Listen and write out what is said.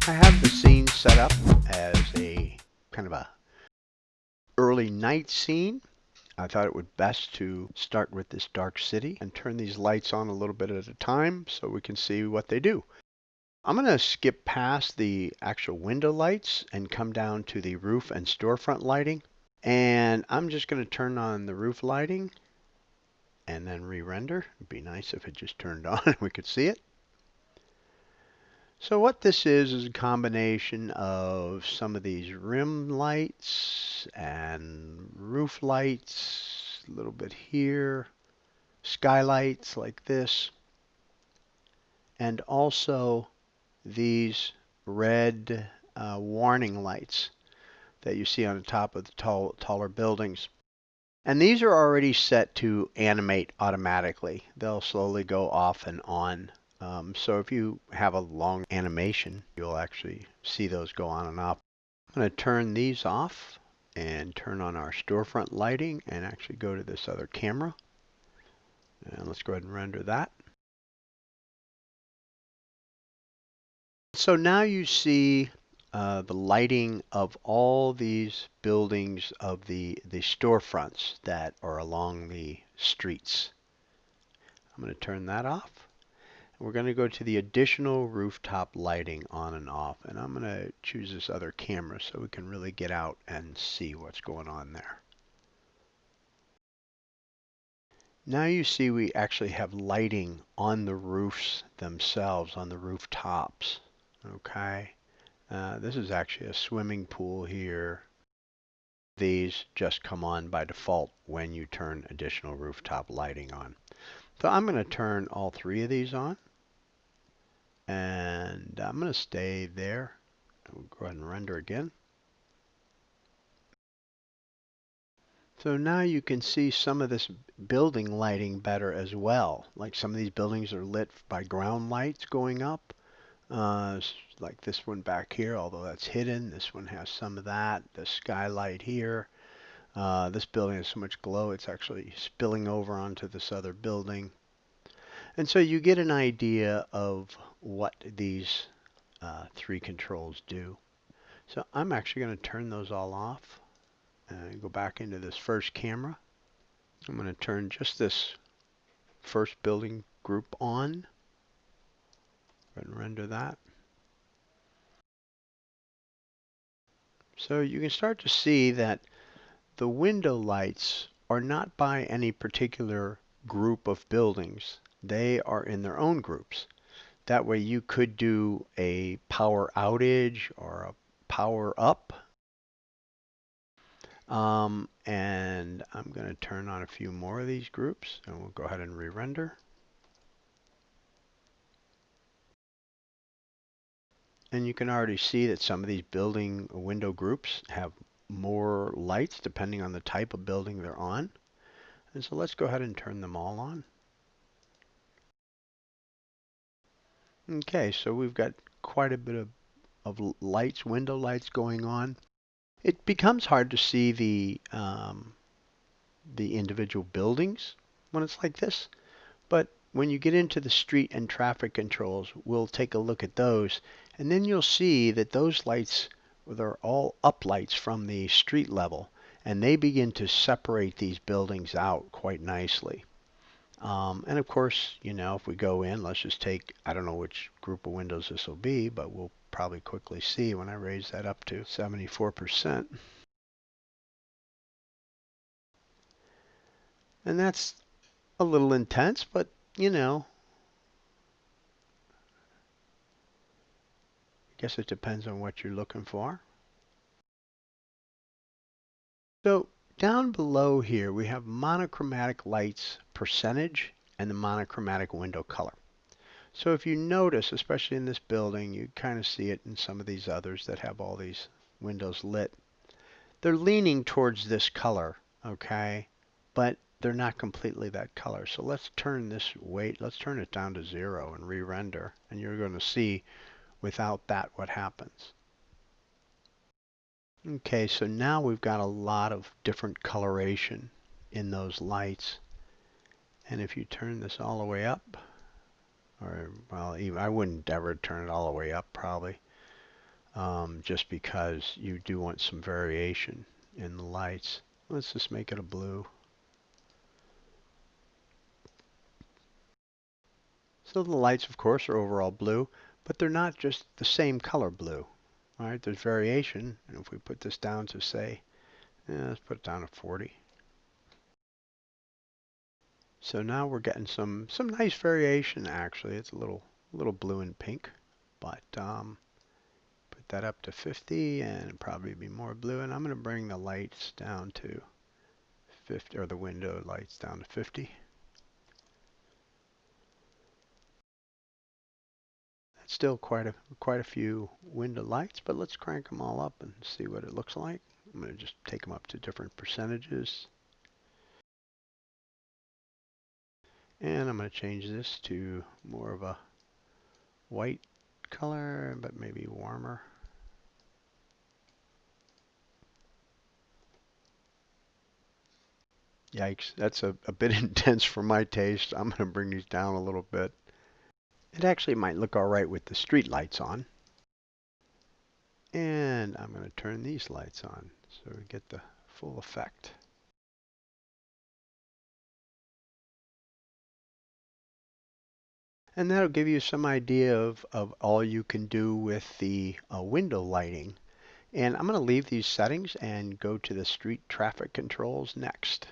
I have the scene set up as a kind of a early night scene. I thought it would best to start with this dark city and turn these lights on a little bit at a time so we can see what they do. I'm going to skip past the actual window lights and come down to the roof and storefront lighting. And I'm just going to turn on the roof lighting and then re-render. It'd be nice if it just turned on and we could see it. So what this is a combination of some of these rim lights and roof lights, a little bit here, skylights like this, and also these red warning lights that you see on the top of the taller buildings. And these are already set to animate automatically. They'll slowly go off and on. So if you have a long animation, you'll actually see those go on and off. I'm going to turn these off and turn on our storefront lighting and actually go to this other camera. And let's go ahead and render that. So now you see the lighting of all these buildings of the storefronts that are along the streets. I'm going to turn that off. We're going to go to the additional rooftop lighting on and off, and I'm going to choose this other camera so we can really get out and see what's going on there. Now you see we actually have lighting on the roofs themselves, on the rooftops. Okay, this is actually a swimming pool here. These just come on by default when you turn additional rooftop lighting on. So I'm going to turn all three of these on. And I'm going to stay there. We'll go ahead and render again. So now you can see some of this building lighting better as well. Like some of these buildings are lit by ground lights going up. Like this one back here, although that's hidden. This one has some of that. The skylight here. This building has so much glow it's actually spilling over onto this other building. And so you get an idea of what these three controls do. So I'm actually going to turn those all off and go back into this first camera. I'm going to turn just this first building group on. Go ahead and render that. So you can start to see that the window lights are not by any particular group of buildings. They are in their own groups. That way you could do a power outage or a power up. And I'm going to turn on a few more of these groups and we'll go ahead and re-render. And you can already see that some of these building window groups have more lights depending on the type of building they're on. And so let's go ahead and turn them all on. Okay, so we've got quite a bit of lights, window lights going on. It becomes hard to see the individual buildings when it's like this, but when you get into the street and traffic controls, we'll take a look at those, and then you'll see that those lights, they're all up lights from the street level, and they begin to separate these buildings out quite nicely. And of course, you know, if we go in, let's just take, I don't know which group of windows this will be, but we'll probably quickly see when I raise that up to 74%. And that's a little intense, but you know, I guess it depends on what you're looking for. So down below here, we have monochromatic lights percentage and the monochromatic window color. So if you notice, especially in this building, you kind of see it in some of these others that have all these windows lit. They're leaning towards this color, okay? But they're not completely that color. So let's turn this weight, let's turn it down to 0 and re-render. And you're going to see without that what happens. Okay, so now we've got a lot of different coloration in those lights. And if you turn this all the way up, or well, even, I wouldn't ever turn it all the way up probably. just because you do want some variation in the lights. Let's just make it a blue. So the lights, of course, are overall blue, but they're not just the same color blue. All right, there's variation. And if we put this down to say, let's put it down to 40. So now we're getting some nice variation actually. It's a little blue and pink, but put that up to 50 and probably be more blue. And I'm going to bring the lights down to 50, or the window lights down to 50. That's still quite a few window lights, but let's crank them all up and see what it looks like. I'm going to just take them up to different percentages. And I'm going to change this to more of a white color, but maybe warmer. Yikes, that's a bit intense for my taste. I'm going to bring these down a little bit. It actually might look all right with the street lights on. And I'm going to turn these lights on so we get the full effect. And that'll give you some idea of all you can do with the window lighting. And I'm going to leave these settings and go to the street traffic controls next.